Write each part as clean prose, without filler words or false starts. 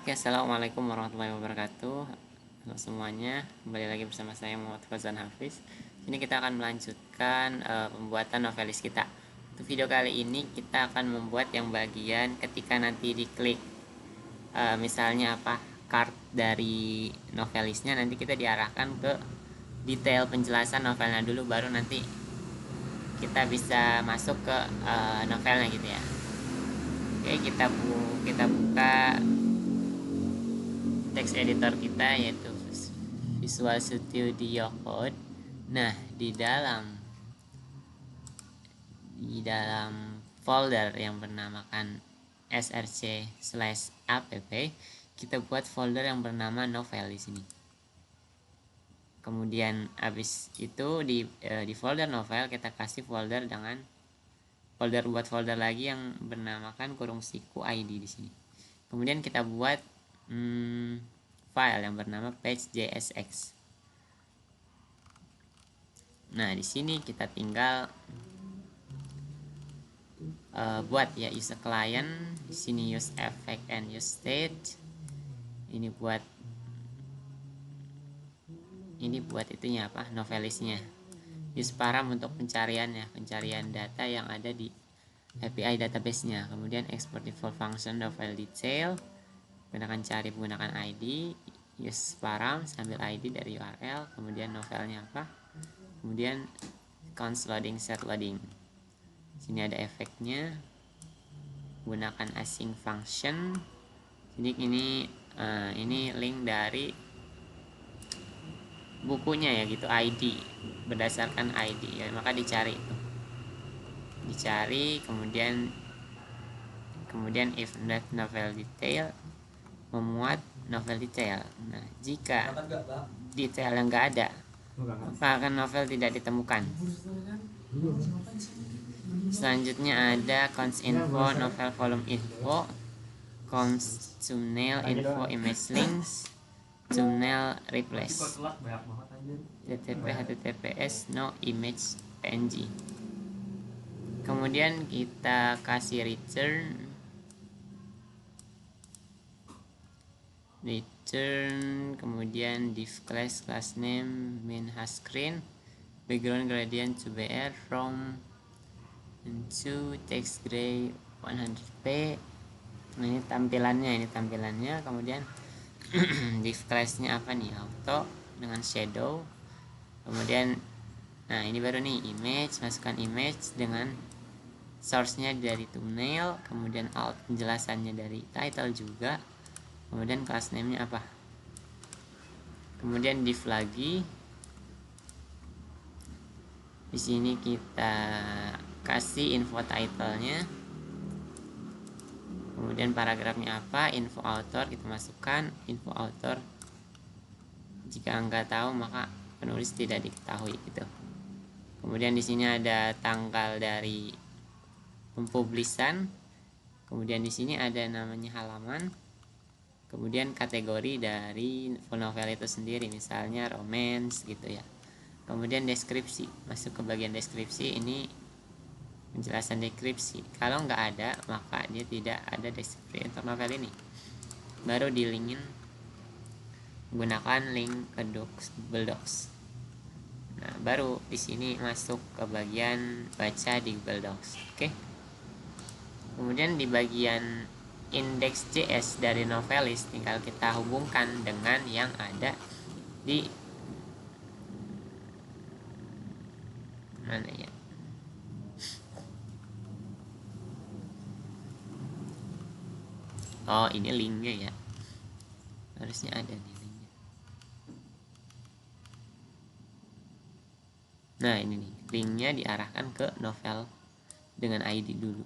Oke, assalamualaikum warahmatullahi wabarakatuh. Halo semuanya, kembali lagi bersama saya Muhammad Fazan Hafiz. Ini kita akan melanjutkan pembuatan novelis kita. Untuk video kali ini kita akan membuat yang bagian ketika nanti diklik misalnya card dari novelisnya, nanti kita diarahkan ke detail penjelasan novelnya dulu, baru nanti kita bisa masuk ke novelnya gitu ya. Oke, kita buka text editor kita, yaitu Visual Studio Code. Nah, di dalam folder yang bernamakan src/app, kita buat folder yang bernama novel di sini. Kemudian habis itu di folder novel kita kasih folder buat folder lagi yang bernamakan kurung siku ID di sini. Kemudian kita buat file yang bernama page.jsx. Nah, di sini kita tinggal buat ya use a client. Di sini use effect and use state. Ini buat itunya novelisnya. Use param untuk pencarian data yang ada di API database-nya. Kemudian export default function novel detail. Gunakan ID, use param sambil ID dari URL, kemudian novelnya kemudian const loading, set loading. Sini ada efeknya, gunakan async function. Jadi ini link dari bukunya ya gitu, ID berdasarkan ID ya, maka dicari kemudian if not novel detail, memuat novel detail. Nah, jika detail yang enggak ada, maka akan novel tidak ditemukan. Selanjutnya ada const info, novel volume info, const thumbnail info, image links, thumbnail replace, https no image png. Kemudian kita kasih return, kemudian div class name main hash screen, background gradient to br from into text gray 100p. Ini tampilannya. Kemudian div class-nya auto dengan shadow. Kemudian ini baru image, masukkan image dengan source-nya dari thumbnail, kemudian alt penjelasannya dari title juga. Kemudian class name-nya kemudian div lagi. Di sini kita kasih info title-nya. Kemudian paragrafnya info author kita masukkan info author. Jika enggak tahu maka penulis tidak diketahui gitu. Kemudian di sini ada tanggal dari pempublisan. Kemudian di sini ada namanya halaman. Kemudian kategori dari novel itu sendiri, misalnya romance gitu ya. Kemudian deskripsi, masuk ke bagian deskripsi. Ini penjelasan deskripsi. Kalau nggak ada maka dia tidak ada deskripsi untuk novel ini. Baru di linkin gunakan link ke Google Docs. Nah, baru di sini masuk ke bagian baca di Google Docs. Oke. Kemudian di bagian index.js dari novelis tinggal kita hubungkan dengan yang ada di mana ya? Oh, ini linknya ya. Harusnya ada nih linknya. Nah, ini nih, linknya diarahkan ke novel dengan ID dulu.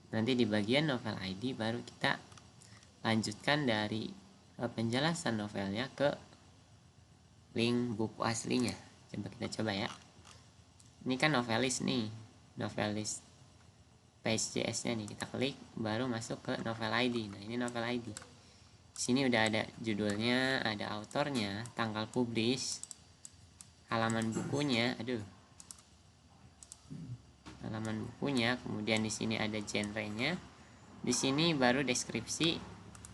Nanti di bagian novel ID baru kita lanjutkan dari penjelasan novelnya ke link buku aslinya. Kita coba ya. Ini kan novelis nih, novelis page.js nya nih, kita klik baru masuk ke novel ID. Nah, ini novel ID. Di sini udah ada judulnya, ada autornya, tanggal publish, halaman bukunya, kemudian di sini ada genrenya. Di sini baru deskripsi,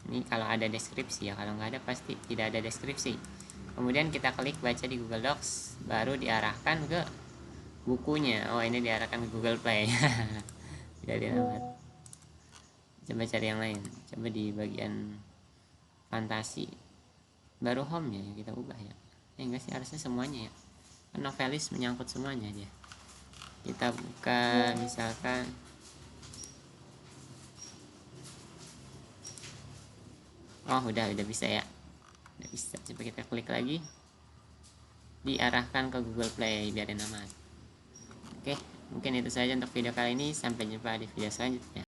Ini kalau ada deskripsi ya, kalau nggak ada pasti tidak ada deskripsi. Kemudian kita klik baca di Google Docs, baru diarahkan ke bukunya. Oh, ini diarahkan ke Google Play. Jadi amat. Coba cari yang lain. Coba di bagian fantasi. Baru home ya kita ubah ya. Enggak sih, harusnya semuanya ya. Kan novelis menyangkut semuanya dia. Kita buka misalkan udah bisa ya. Udah bisa. Coba kita klik lagi. Diarahkan ke Google Play, biarin amat. Oke, mungkin itu saja untuk video kali ini. Sampai jumpa di video selanjutnya.